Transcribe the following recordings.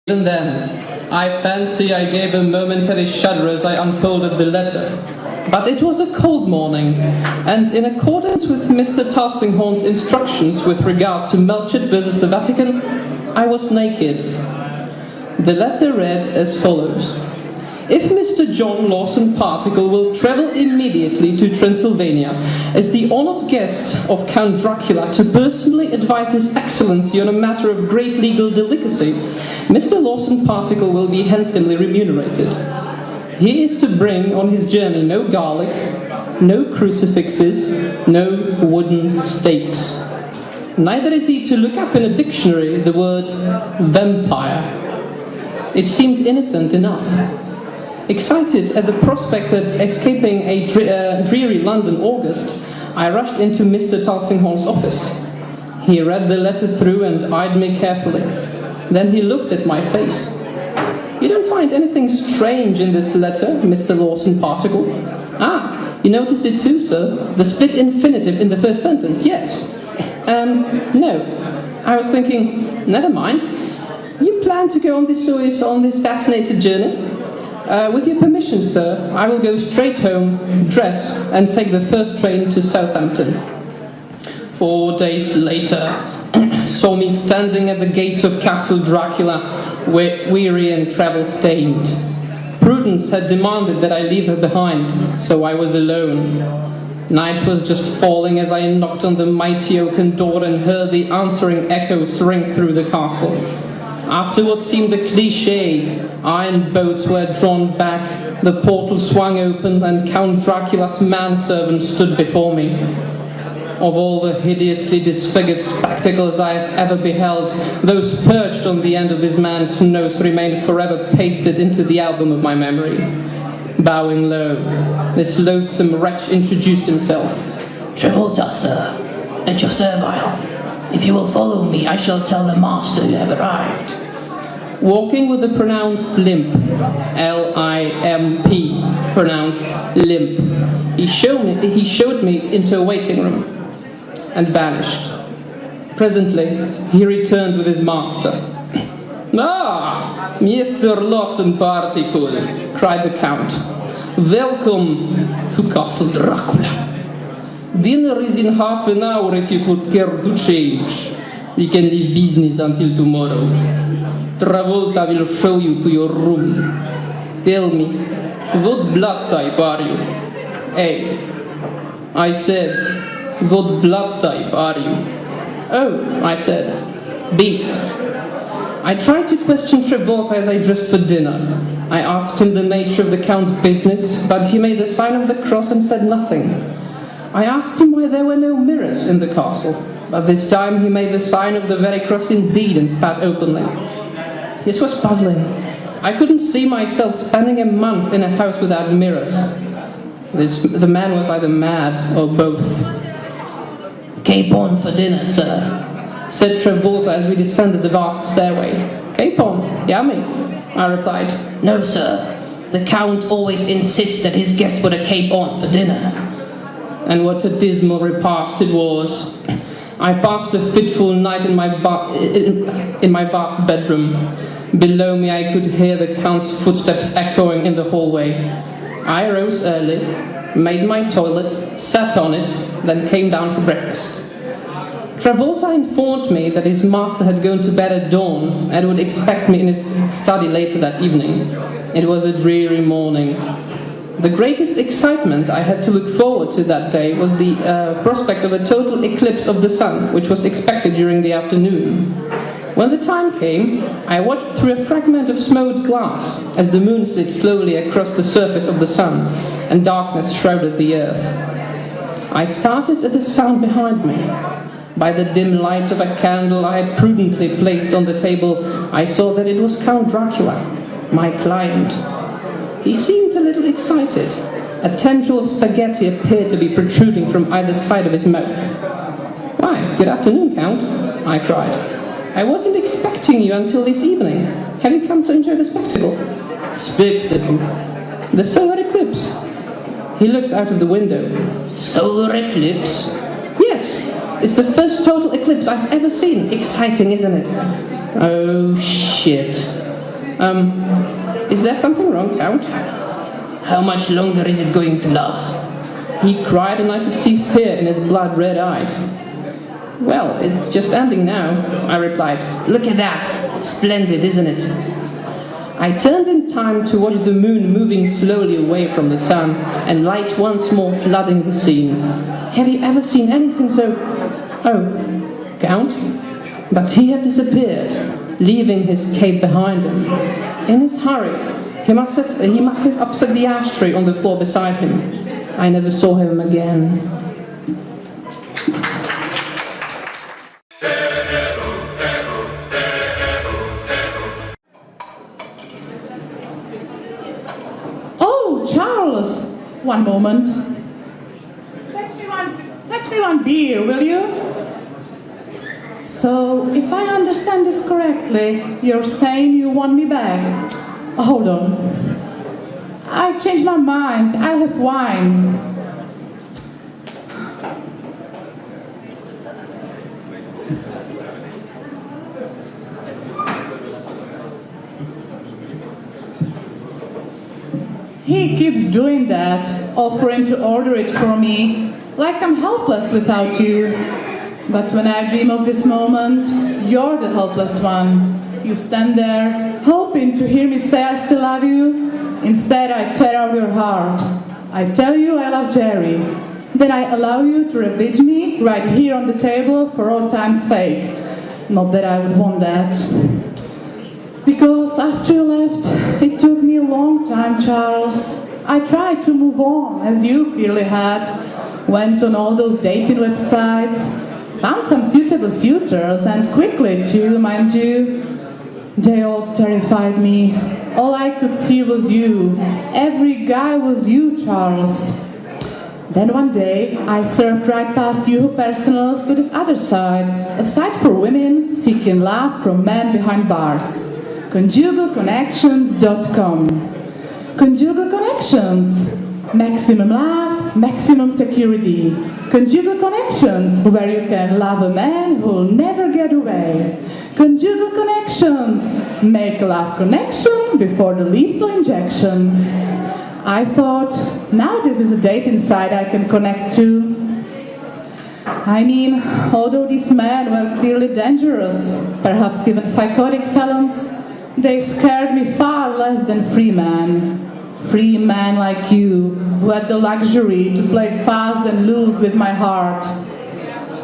Even then, I fancy I gave a momentary shudder as I unfolded the letter. But it was a cold morning, and in accordance with Mr. Tulsinghorn's instructions with regard to Melchett versus the Vatican, I was naked. The letter read as follows. If Mr. John Lawson Particle will travel immediately to Transylvania as the honored guest of Count Dracula to personally advise His Excellency on a matter of great legal delicacy, Mr. Lawson Particle will be handsomely remunerated. He is to bring on his journey no garlic, no crucifixes, no wooden stakes. Neither is he to look up in a dictionary the word vampire. It seemed innocent enough. Excited at the prospect of escaping a dreary London August, I rushed into Mr. Tulsinghorn's office. He read the letter through and eyed me carefully. Then he looked at my face. You don't find anything strange in this letter, Mr. Lawson Particle? Ah, you noticed it too, sir? The split infinitive in the first sentence, yes. No. I was thinking, never mind. You plan to go on this fascinating journey? With your permission, sir, I will go straight home, dress, and take the first train to Southampton. 4 days later, saw me standing at the gates of Castle Dracula, weary and travel-stained. Prudence had demanded that I leave her behind, so I was alone. Night was just falling as I knocked on the mighty oaken door and heard the answering echoes ring through the castle. After what seemed a cliché, iron bolts were drawn back, the portal swung open, and Count Dracula's manservant stood before me. Of all the hideously disfigured spectacles I have ever beheld, those perched on the end of this man's nose remain forever pasted into the album of my memory. Bowing low, this loathsome wretch introduced himself. Travolta, sir, at your servile. If you will follow me, I shall tell the master you have arrived. Walking with a pronounced limp, L-I-M-P, pronounced limp, he showed me into a waiting room and vanished. Presently, he returned with his master. Ah, Mr. Lawson Particle, cried the Count. Welcome to Castle Dracula. Dinner is in half an hour if you would care to change. We can leave business until tomorrow. Travolta will show you to your room. Tell me, what blood type are you? A. I said, what blood type are you? Oh, I said, B. I tried to question Travolta as I dressed for dinner. I asked him the nature of the Count's business, but he made the sign of the cross and said nothing. I asked him why there were no mirrors in the castle, but this time he made the sign of the very cross indeed and spat openly. This was puzzling. I couldn't see myself spending a month in a house without mirrors. The man was either mad or both. Capon for dinner, sir, said Travolta as we descended the vast stairway. Capon, yummy, I replied. No, sir. The Count always insists that his guests put a cape on for dinner. And what a dismal repast it was. I passed a fitful night in my vast bedroom. Below me I could hear the Count's footsteps echoing in the hallway. I rose early, made my toilet, sat on it, then came down for breakfast. Travolta informed me that his master had gone to bed at dawn and would expect me in his study later that evening. It was a dreary morning. The greatest excitement I had to look forward to that day was the prospect of a total eclipse of the sun, which was expected during the afternoon. When the time came, I watched through a fragment of smoked glass as the moon slid slowly across the surface of the sun and darkness shrouded the earth. I started at the sound behind me. By the dim light of a candle I had prudently placed on the table, I saw that it was Count Dracula, my client. He seemed a little excited. A tendril of spaghetti appeared to be protruding from either side of his mouth. "Why, good afternoon, Count," I cried. "I wasn't expecting you until this evening. Have you come to enjoy the spectacle?" Spectacle? "The solar eclipse." He looked out of the window. Solar eclipse? "Yes, it's the first total eclipse I've ever seen. Exciting, isn't it?" "Oh, shit. Is there something wrong, Count?" How much longer is it going to last?" He cried, and I could see fear in his blood-red eyes. "Well, it's just ending now," I replied. Look at that! Splendid, isn't it? I turned in time to watch the moon moving slowly away from the sun and light once more flooding the scene. Have you ever seen anything so... Oh, Count? But he had disappeared, leaving his cape behind him. In his hurry, he must have upset the ashtray on the floor beside him. I never saw him again. Oh, Charles! One moment. Fetch me one beer, will you? So, if I understand this correctly, you're saying you want me back? Hold on. I changed my mind. I'll have wine. He keeps doing that, offering to order it for me, like I'm helpless without you. But when I dream of this moment, you're the helpless one. You stand there, hoping to hear me say I still love you. Instead, I tear out your heart. I tell you I love Jerry. Then I allow you to ravage me right here on the table for all time's sake. Not that I would want that. Because after you left, it took me a long time, Charles. I tried to move on, as you clearly had. Went on all those dating websites, found some suitable suitors, and quickly too, mind you. They all terrified me. All I could see was you. Every guy was you, Charles. Then one day, I surfed right past you personals to this other side, a site for women seeking love from men behind bars. Conjugalconnections.com. Conjugal Connections. Maximum love, maximum security. Conjugal Connections, where you can love a man who'll never get away. Conjugal Connections. Make love connection before the lethal injection. I thought, now this is a dating site I can connect to. I mean, although these men were clearly dangerous, perhaps even psychotic felons, they scared me far less than free men. Free men like you, who had the luxury to play fast and loose with my heart.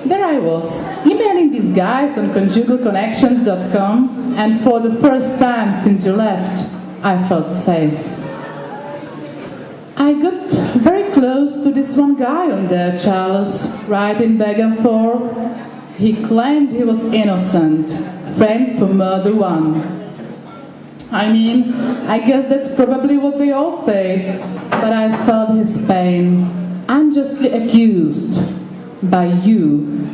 There I was, emailing these guys on conjugalconnections.com, and for the first time since you left, I felt safe. I got very close to this one guy on there, Charles, writing back and forth. He claimed he was innocent, framed for murder one. I mean, I guess that's probably what they all say, but I felt his pain, unjustly accused by you,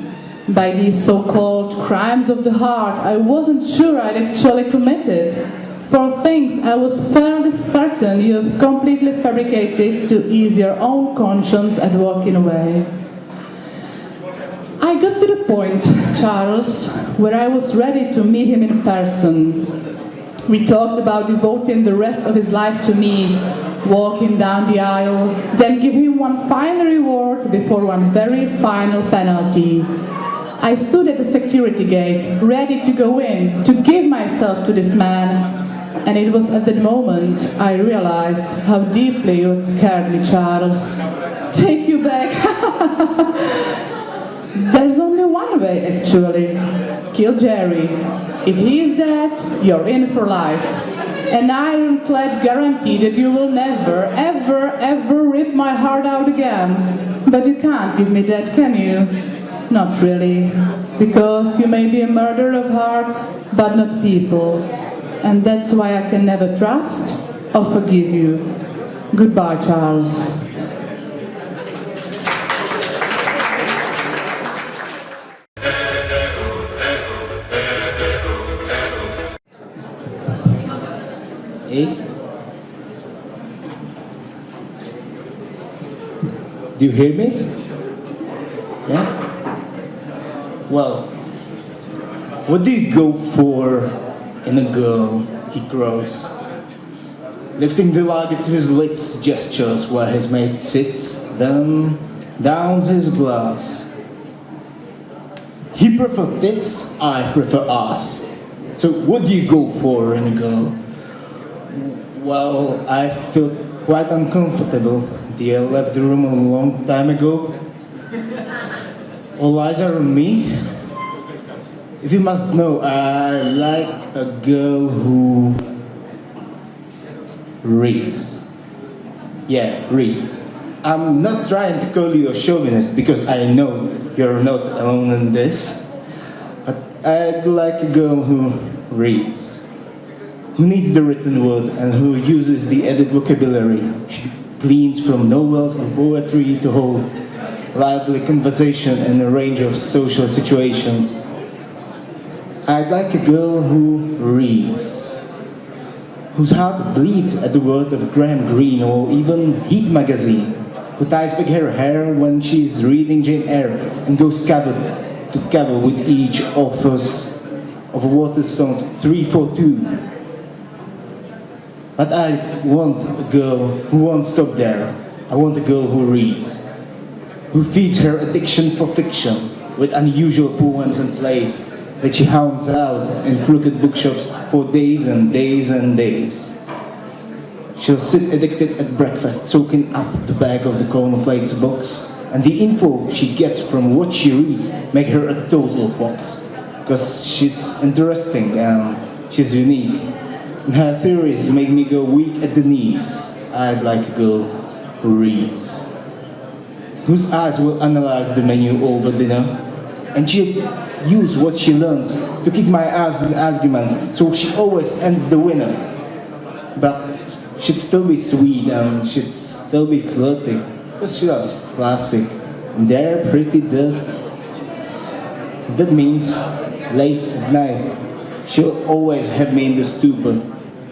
by these so-called crimes of the heart I wasn't sure I'd actually committed, for things I was fairly certain you have completely fabricated to ease your own conscience at walking away. I got to the point, Charles, where I was ready to meet him in person. We talked about devoting the rest of his life to me, walking down the aisle, then give him one final reward before one very final penalty. I stood at the security gate, ready to go in, to give myself to this man. And it was at that moment I realized how deeply you had scared me, Charles. Take you back. There's only one way, actually. Kill Jerry. If he is dead, you're in for life. An ironclad guarantee that you will never, ever, ever rip my heart out again. But you can't give me that, can you? Not really. Because you may be a murderer of hearts, but not people. And that's why I can never trust or forgive you. Goodbye, Charles. Hey? Do you hear me? Yeah? Well, what do you go for in a girl? He crows, lifting the lager to his lips, gestures where his mate sits, then downs his glass. He prefers tits, I prefer ass. So what do you go for in a girl? Well, I feel quite uncomfortable. Dear left the room a long time ago. All eyes are on me. If you must know, I like a girl who reads. Yeah, reads. I'm not trying to call you a chauvinist because I know you're not alone in this. But I'd like a girl who reads, who needs the written word and who uses the added vocabulary. She gleans from novels and poetry to hold lively conversation in a range of social situations. I'd like a girl who reads, whose heart bleeds at the word of Graham Greene or even Heat magazine, who ties back her hair when she's reading Jane Eyre and goes cover to cover with each of us of a Waterstone 342. But I want a girl who won't stop there. I want a girl who reads, who feeds her addiction for fiction with unusual poems and plays that she hounds out in crooked bookshops for days and days and days. She'll sit addicted at breakfast, soaking up the bag of the cornflakes box, and the info she gets from what she reads make her a total fox, because she's interesting and she's unique. And her theories make me go weak at the knees. I'd like a girl who reads, whose eyes will analyze the menu over dinner, and she'll use what she learns to kick my ass in arguments, so she always ends the winner. But she'd still be sweet and she'd still be flirty, because she loves classic, and they're pretty dirty. That means late at night, she'll always have me in the stupor,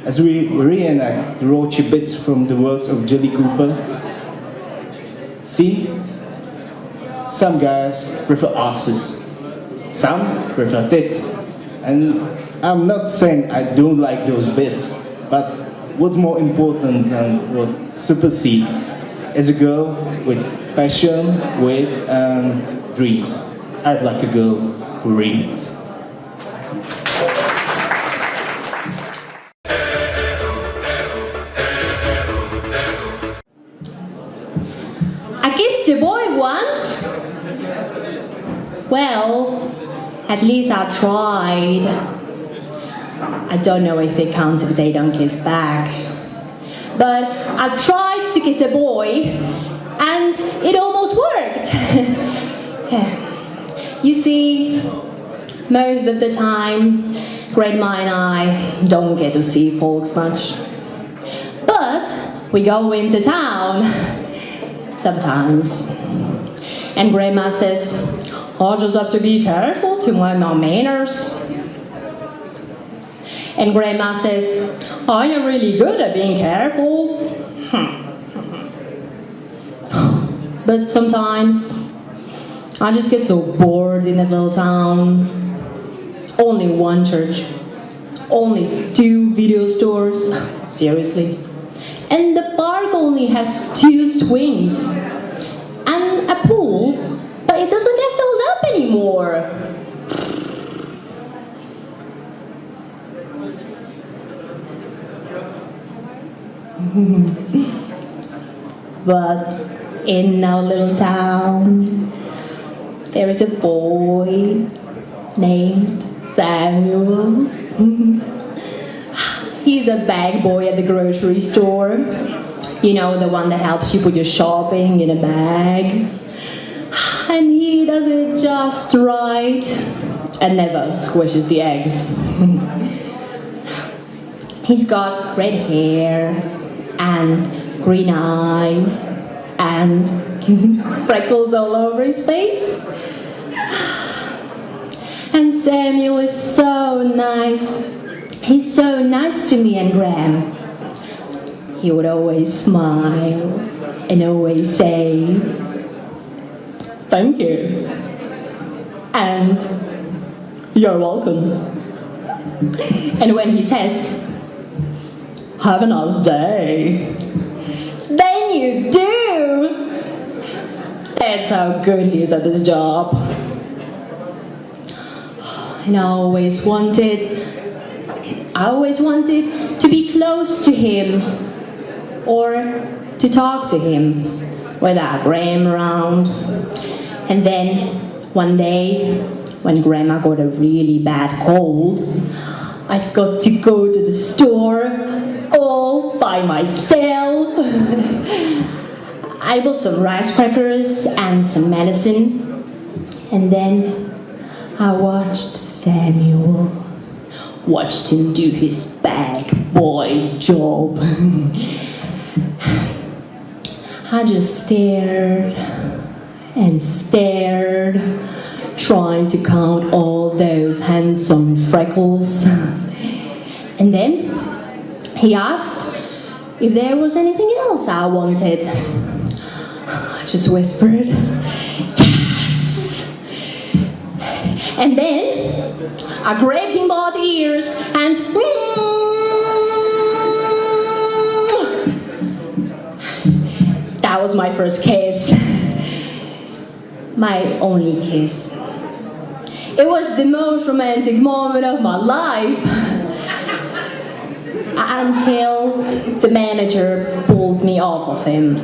as we reenact the raunchy bits from the works of Jilly Cooper. See? Some guys prefer asses, some prefer tits, and I'm not saying I don't like those bits, but what's more important than what supersedes is a girl with passion, wit, and dreams. I'd like a girl who reads. I kissed a boy once. Well, at least I tried. I don't know if it counts if they don't kiss back. But I tried to kiss a boy, and it almost worked. You see, most of the time, Grandma and I don't get to see folks much. But we go into town sometimes. And Grandma says, I just have to be careful to learn my manners. And Grandma says, are you really good at being careful? But sometimes I just get so bored in that little town. Only one church, only 2 video stores, seriously. And the park only has 2 swings and a pool, but it doesn't get filled up anymore. But in our little town, there is a boy named Samuel. He's a bag boy at the grocery store. You know, the one that helps you put your shopping in a bag. And he does it just right and never squishes the eggs. He's got red hair and green eyes and freckles all over his face. And Samuel is so nice. He's so nice to me and Graham. He would always smile and always say, "Thank you," and "You're welcome." And when he says, "Have a nice day," then you do. That's how good he is at this job. And I always wanted to be close to him or to talk to him without Graham around. And then one day, when Grandma got a really bad cold, I got to go to the store all by myself. I bought some rice crackers and some medicine, and then I watched Samuel, watched him do his bag boy job. I just stared and stared, trying to count all those handsome freckles. And then he asked if there was anything else I wanted. I just whispered, "Yes!" And then I grabbed him by the ears and that was my first kiss. My only kiss. It was the most romantic moment of my life. Until the manager pulled me off of him.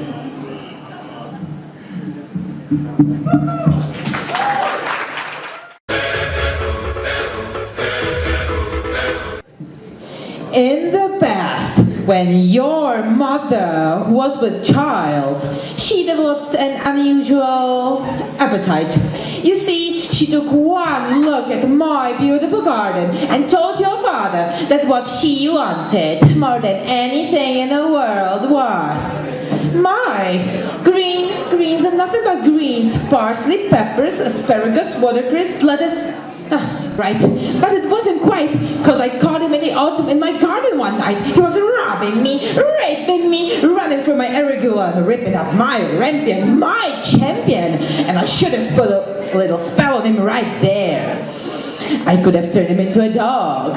In the past, when your mother was with child, she developed an unusual appetite. You see, she took one look at my beautiful garden and told your father that what she wanted more than anything in the world was my greens and nothing but greens, parsley, peppers, asparagus, watercress, lettuce. Right, but it wasn't quite, because I caught him in the autumn in my garden one night. He was robbing me, raping me, running through my irregular and ripping up my rampion, my champion, and I should have put a little spell on him right there. I could have turned him into a dog,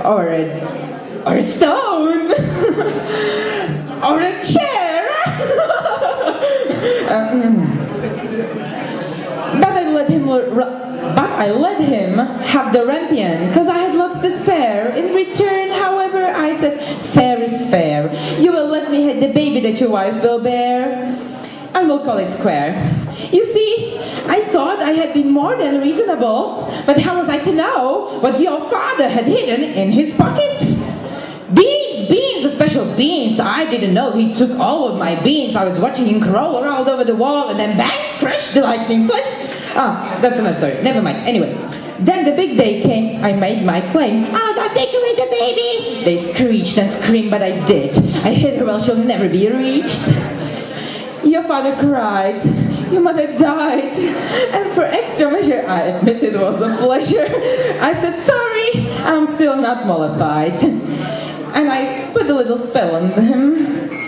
or a stone, or a chair. But I let him have the rampion because I had lots to spare. In return, however, I said, "Fair is fair. You will let me have the baby that your wife will bear, and we'll call it square." You see, I thought I had been more than reasonable, but how was I to know what your father had hidden in his pockets? Beans, special beans. I didn't know he took all of my beans. I was watching him crawl around over the wall and then bang, crash the lightning flash. That's another story. Never mind. Anyway, then the big day came. I made my claim. "Don't take away the baby!" They screeched and screamed, but I did. I hid her well, she'll never be reached. Your father cried. Your mother died. And for extra measure, I admit it was a pleasure. I said, "Sorry, I'm still not mollified." And I put a little spell on him.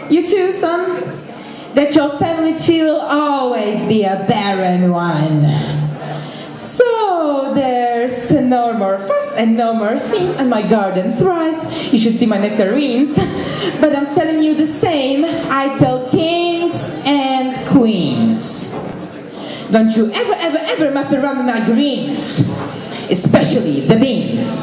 "You too, son? That your family tree will always be a barren one. So there's no more fuss and no more scene, and my garden thrives. You should see my nectarines. But I'm telling you the same, I tell kings and queens. Don't you ever mess around with my greens, especially the beans."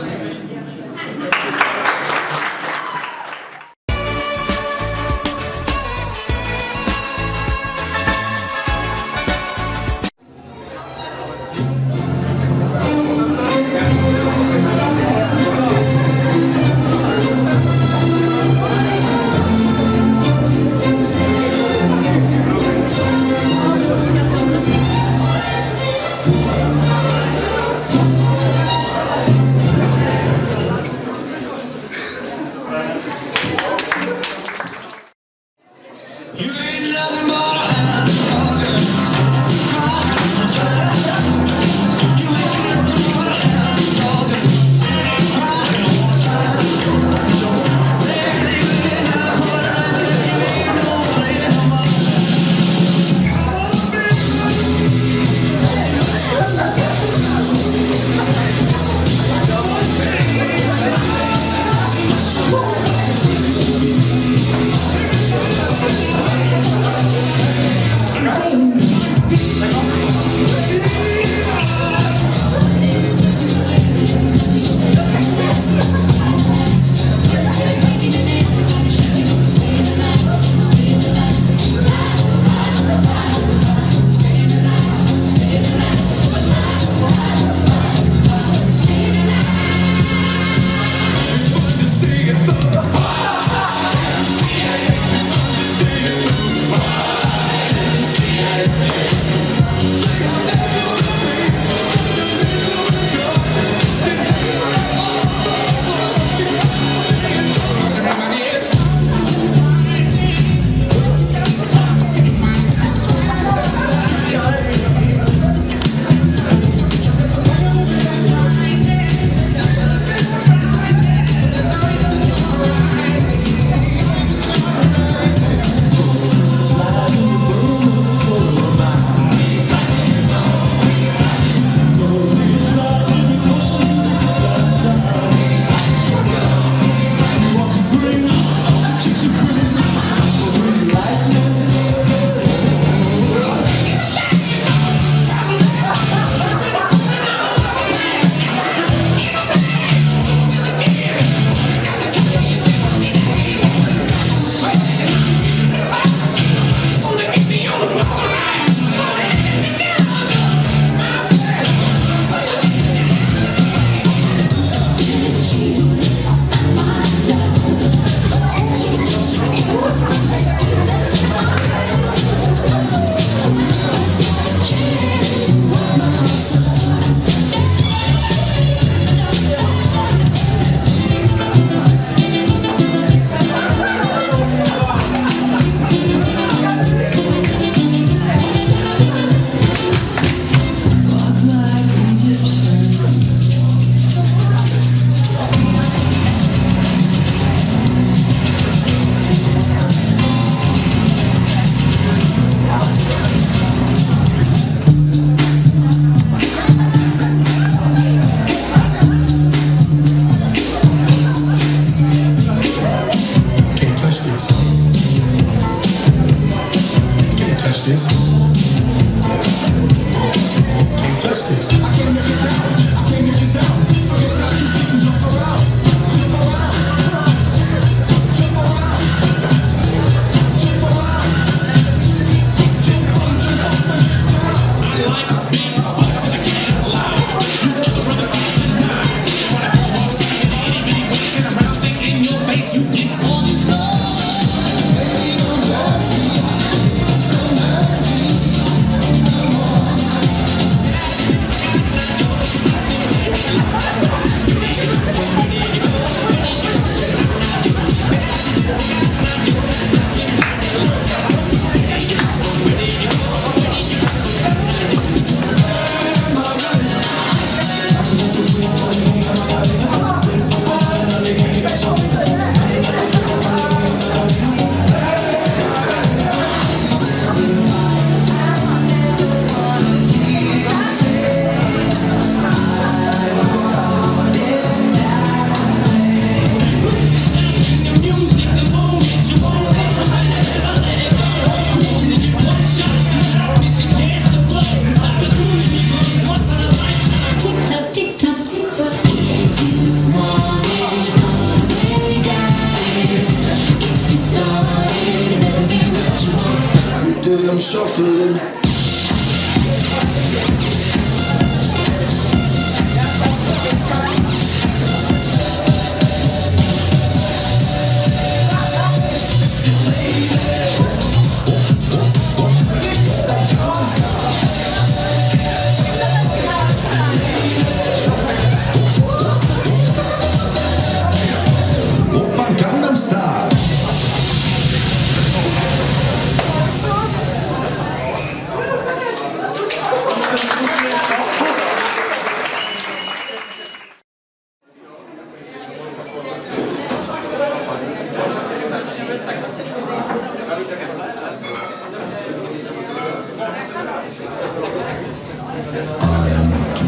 I'm shuffling.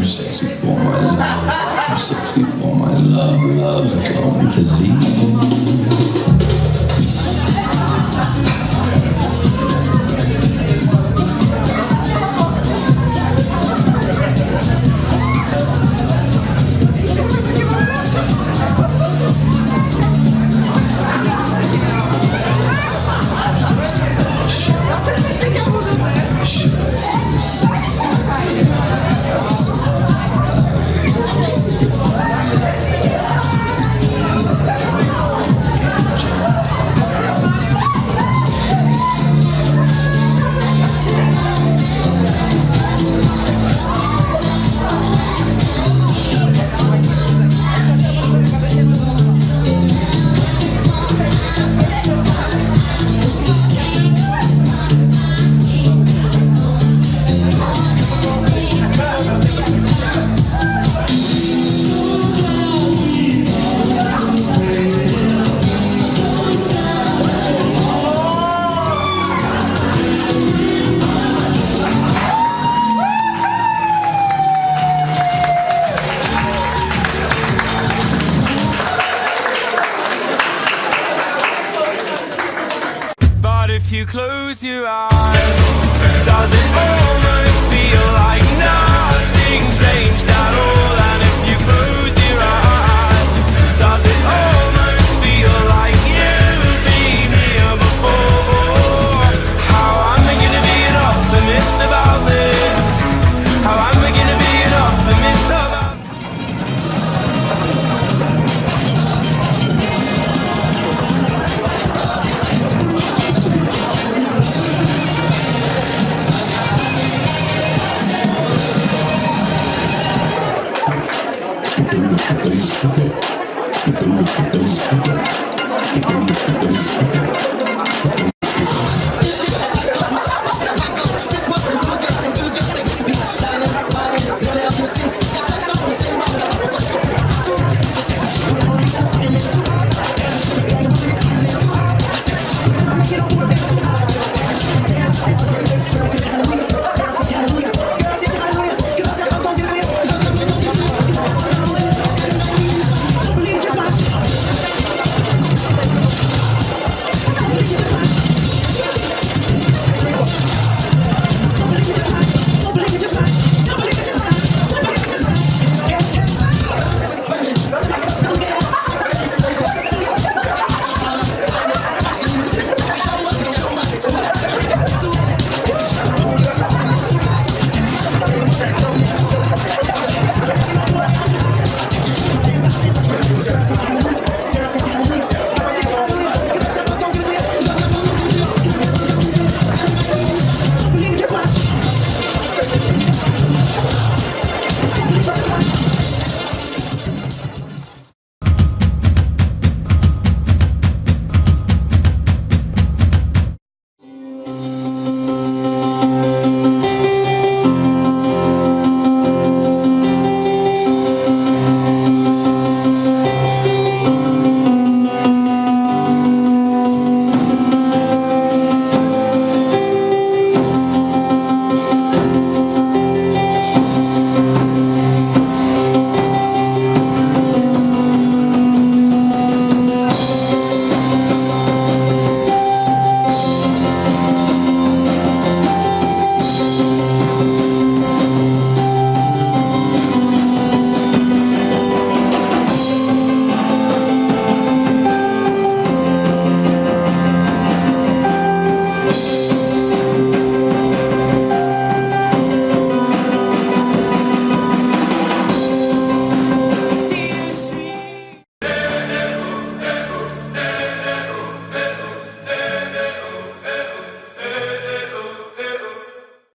Too sexy for my love, too sexy for my love, love's going to leave. If you close your eyes, does it almost feel like nothing changed at all? And